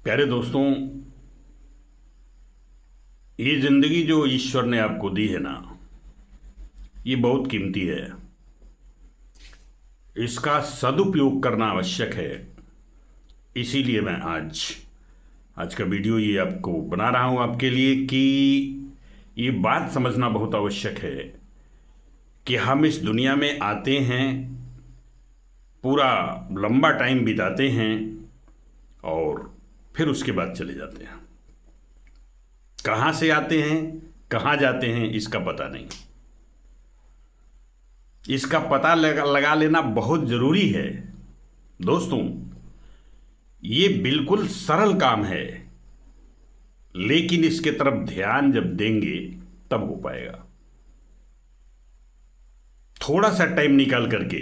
प्यारे दोस्तों, ये जिंदगी जो ईश्वर ने आपको दी है ना, ये बहुत कीमती है। इसका सदुपयोग करना आवश्यक है। इसीलिए मैं आज का वीडियो ये आपको बना रहा हूँ आपके लिए कि ये बात समझना बहुत आवश्यक है कि हम इस दुनिया में आते हैं, पूरा लंबा टाइम बिताते हैं और फिर उसके बाद चले जाते हैं। कहाँ से आते हैं, कहाँ जाते हैं, इसका पता नहीं। इसका पता लगा लेना बहुत ज़रूरी है। दोस्तों, ये बिल्कुल सरल काम है, लेकिन इसके तरफ ध्यान जब देंगे तब हो पाएगा। थोड़ा सा टाइम निकाल करके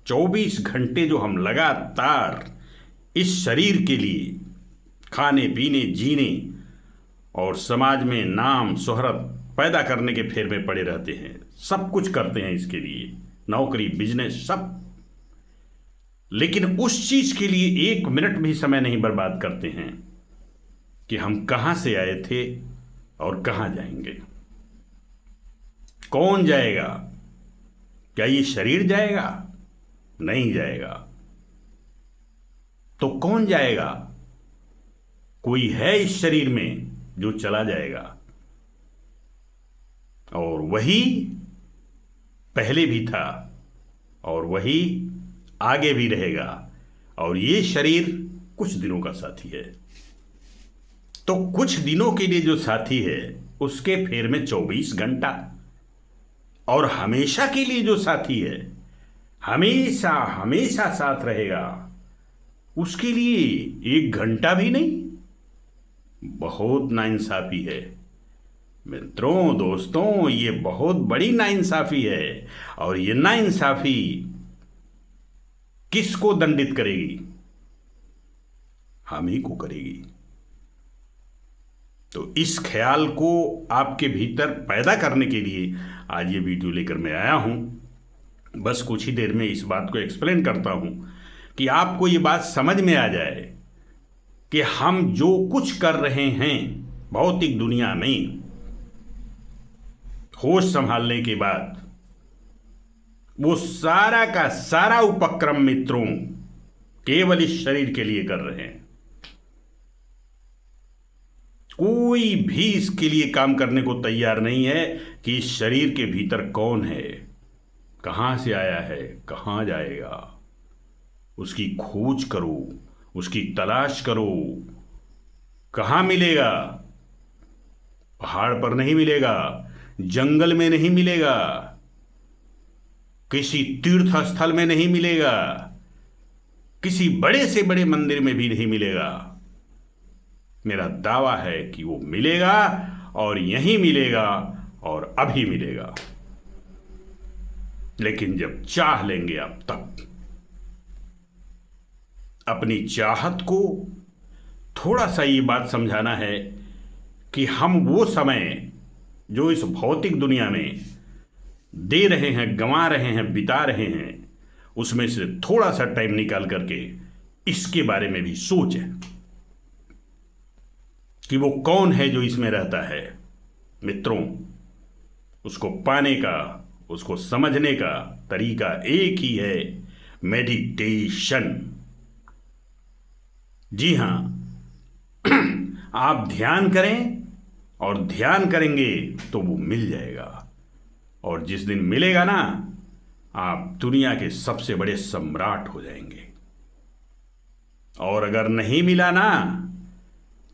24 घंटे जो हम लगातार इस शरीर के लिए खाने पीने, जीने और समाज में नाम शोहरत पैदा करने के फेर में पड़े रहते हैं, सब कुछ करते हैं इसके लिए, नौकरी, बिजनेस, सब, लेकिन उस चीज के लिए 1 मिनट भी समय नहीं बर्बाद करते हैं कि हम कहां से आए थे और कहां जाएंगे। कौन जाएगा? क्या ये शरीर जाएगा? नहीं जाएगा। तो कौन जाएगा? कोई है इस शरीर में जो चला जाएगा, और वही पहले भी था और वही आगे भी रहेगा, और ये शरीर कुछ दिनों का साथी है। तो कुछ दिनों के लिए जो साथी है उसके फेर में 24 घंटा, और हमेशा के लिए जो साथी है, हमेशा हमेशा साथ रहेगा, उसके लिए 1 घंटा भी नहीं। बहुत नाइंसाफी है मित्रों, दोस्तों, ये बहुत बड़ी नाइंसाफी है। और ये नाइंसाफी किसको दंडित करेगी? हम ही को करेगी। तो इस ख्याल को आपके भीतर पैदा करने के लिए आज ये वीडियो लेकर मैं आया हूं। बस कुछ ही देर में इस बात को एक्सप्लेन करता हूं कि आपको ये बात समझ में आ जाए कि हम जो कुछ कर रहे हैं भौतिक दुनिया में, होश संभालने के बाद, वो सारा का सारा उपक्रम मित्रों केवल इस शरीर के लिए कर रहे हैं। कोई भी इसके लिए काम करने को तैयार नहीं है कि इस शरीर के भीतर कौन है, कहां से आया है, कहां जाएगा। उसकी खोज करो, उसकी तलाश करो। कहां मिलेगा? पहाड़ पर नहीं मिलेगा, जंगल में नहीं मिलेगा, किसी तीर्थ स्थल में नहीं मिलेगा, किसी बड़े से बड़े मंदिर में भी नहीं मिलेगा। मेरा दावा है कि वो मिलेगा, और यहीं मिलेगा, और अभी मिलेगा। लेकिन जब चाह लेंगे आप, तब अपनी चाहत को थोड़ा सा ये बात समझाना है कि हम वो समय जो इस भौतिक दुनिया में दे रहे हैं, गंवा रहे हैं, बिता रहे हैं, उसमें से थोड़ा सा टाइम निकाल करके इसके बारे में भी सोचें कि वो कौन है जो इसमें रहता है। मित्रों, उसको पाने का, उसको समझने का तरीका एक ही है, मेडिटेशन। जी हां, आप ध्यान करें, और ध्यान करेंगे तो वो मिल जाएगा। और जिस दिन मिलेगा ना, आप दुनिया के सबसे बड़े सम्राट हो जाएंगे। और अगर नहीं मिला ना,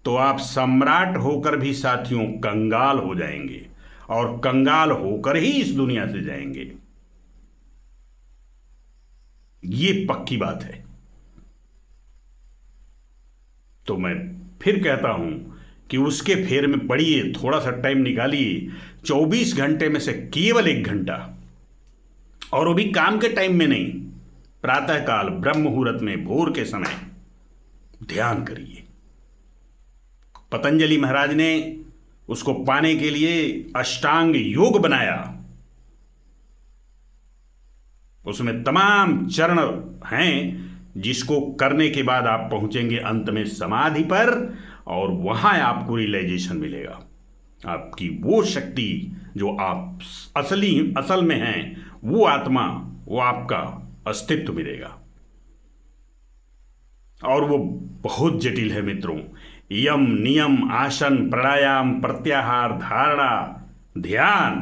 तो आप सम्राट होकर भी साथियों कंगाल हो जाएंगे, और कंगाल होकर ही इस दुनिया से जाएंगे। ये पक्की बात है। तो मैं फिर कहता हूं कि उसके फेर में पड़िए, थोड़ा सा टाइम निकालिए। 24 घंटे में से केवल 1 घंटा, और वो भी काम के टाइम में नहीं, प्रातःकाल ब्रह्म मुहूर्त में, भोर के समय ध्यान करिए। पतंजलि महाराज ने उसको पाने के लिए अष्टांग योग बनाया। उसमें तमाम चरण हैं जिसको करने के बाद आप पहुंचेंगे अंत में समाधि पर, और वहां आपको रियलाइजेशन मिलेगा। आपकी वो शक्ति जो आप असल में हैं, वो आत्मा, वो आपका अस्तित्व मिलेगा। और वो बहुत जटिल है मित्रों। यम, नियम, आसन, प्राणायाम, प्रत्याहार, धारणा, ध्यान,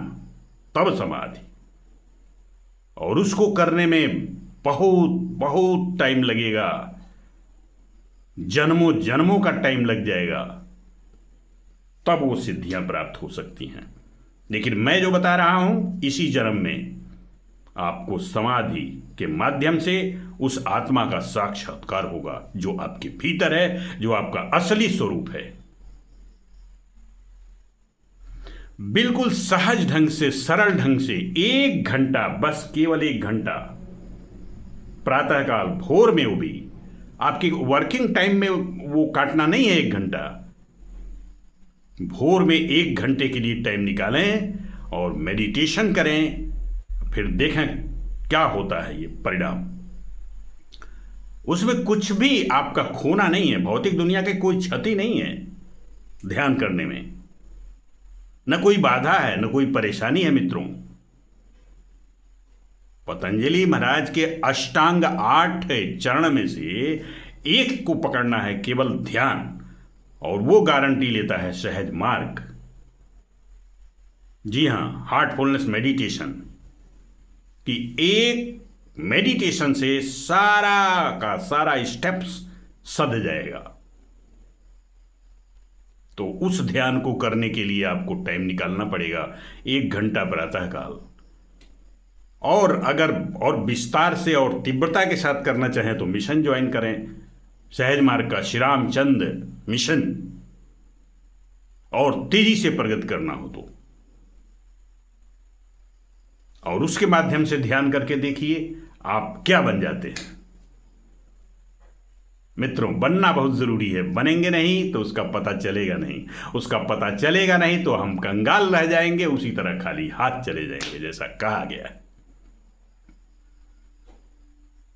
तब समाधि। और उसको करने में बहुत बहुत टाइम लगेगा, जन्मों जन्मों का टाइम लग जाएगा, तब वो सिद्धियां प्राप्त हो सकती हैं। लेकिन मैं जो बता रहा हूं, इसी जन्म में आपको समाधि के माध्यम से उस आत्मा का साक्षात्कार होगा जो आपके भीतर है, जो आपका असली स्वरूप है। बिल्कुल सहज ढंग से, सरल ढंग से 1 घंटा, बस केवल 1 घंटा प्रातःकाल भोर में, वो भी आपकी वर्किंग टाइम में वो काटना नहीं है। 1 घंटा भोर में 1 घंटे के लिए टाइम निकालें और मेडिटेशन करें, फिर देखें क्या होता है ये परिणाम। उसमें कुछ भी आपका खोना नहीं है, भौतिक दुनिया की कोई क्षति नहीं है ध्यान करने में, न कोई बाधा है, न कोई परेशानी है मित्रों। पतंजलि महाराज के अष्टांग 8 चरण में से एक को पकड़ना है, केवल ध्यान, और वो गारंटी लेता है सहज मार्ग। जी हां, हार्टफुलनेस मेडिटेशन कि एक मेडिटेशन से सारा का सारा स्टेप्स सध जाएगा। तो उस ध्यान को करने के लिए आपको टाइम निकालना पड़ेगा, 1 घंटा प्रातःकाल। और अगर और विस्तार से और तीव्रता के साथ करना चाहें तो मिशन ज्वाइन करें, सहज मार्ग का श्री रामचंद्र मिशन, और तेजी से प्रगति करना हो तो। और उसके माध्यम से ध्यान करके देखिए आप क्या बन जाते हैं। मित्रों, बनना बहुत जरूरी है, बनेंगे नहीं तो उसका पता चलेगा नहीं, उसका पता चलेगा नहीं तो हम कंगाल रह जाएंगे, उसी तरह खाली हाथ चले जाएंगे, जैसा कहा गया है।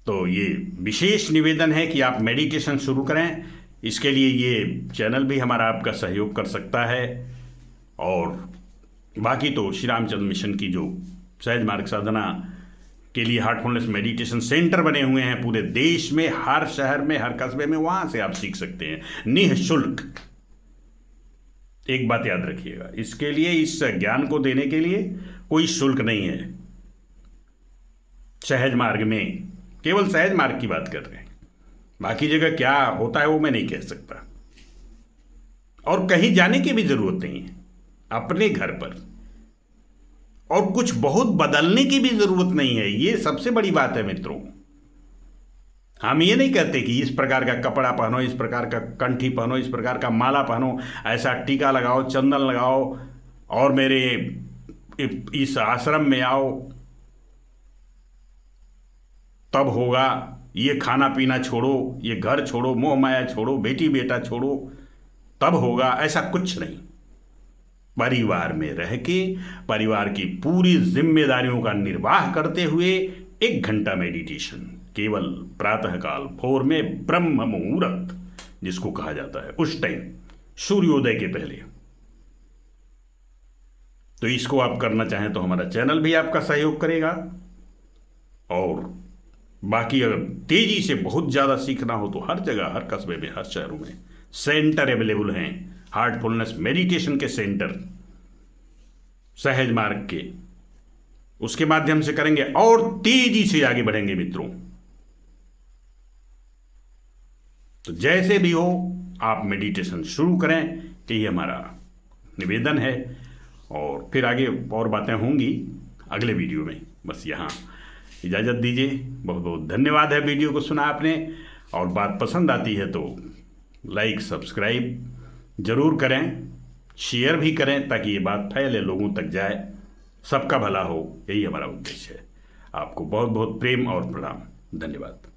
तो ये विशेष निवेदन है कि आप मेडिटेशन शुरू करें। इसके लिए ये चैनल भी हमारा आपका सहयोग कर सकता है, और बाकी तो श्री रामचंद्र मिशन की जो सहज मार्ग साधना के लिए हार्टफुलनेस मेडिटेशन सेंटर बने हुए हैं पूरे देश में, हर शहर में, हर कस्बे में, वहां से आप सीख सकते हैं निःशुल्क। एक बात याद रखिएगा, इसके लिए, इस ज्ञान को देने के लिए कोई शुल्क नहीं है। सहज मार्ग में केवल सहज मार्ग की बात कर रहे हैं, बाकी जगह क्या होता है वो मैं नहीं कह सकता। और कहीं जाने की भी जरूरत नहीं है, अपने घर पर। और कुछ बहुत बदलने की भी जरूरत नहीं है, ये सबसे बड़ी बात है मित्रों। हम ये नहीं कहते कि इस प्रकार का कपड़ा पहनो, इस प्रकार का कंठी पहनो, इस प्रकार का माला पहनो, ऐसा टीका लगाओ, चंदन लगाओ, और मेरे इस आश्रम में आओ तब होगा, ये खाना पीना छोड़ो, ये घर छोड़ो, मोह माया छोड़ो, बेटी बेटा छोड़ो, तब होगा, ऐसा कुछ नहीं। परिवार में रह के, परिवार की पूरी जिम्मेदारियों का निर्वाह करते हुए 1 घंटा मेडिटेशन, केवल प्रातःकाल भोर में, ब्रह्म मुहूर्त जिसको कहा जाता है, उस टाइम सूर्योदय के पहले। तो इसको आप करना चाहें तो हमारा चैनल भी आपका सहयोग करेगा। और बाकी अगर तेजी से बहुत ज़्यादा सीखना हो तो हर जगह, हर कस्बे में, हर शहरों में सेंटर अवेलेबल हैं, हार्टफुलनेस मेडिटेशन के सेंटर, सहज मार्ग के। उसके माध्यम से करेंगे और तेजी से आगे बढ़ेंगे मित्रों। तो जैसे भी हो आप मेडिटेशन शुरू करें, यही हमारा निवेदन है। और फिर आगे और बातें होंगी अगले वीडियो में। बस यहाँ इजाज़त दीजिए। बहुत बहुत धन्यवाद है वीडियो को सुना आपने, और बात पसंद आती है तो लाइक सब्सक्राइब जरूर करें, शेयर भी करें ताकि ये बात फैले, लोगों तक जाए, सबका भला हो, यही हमारा उद्देश्य है। आपको बहुत बहुत प्रेम और प्रणाम। धन्यवाद।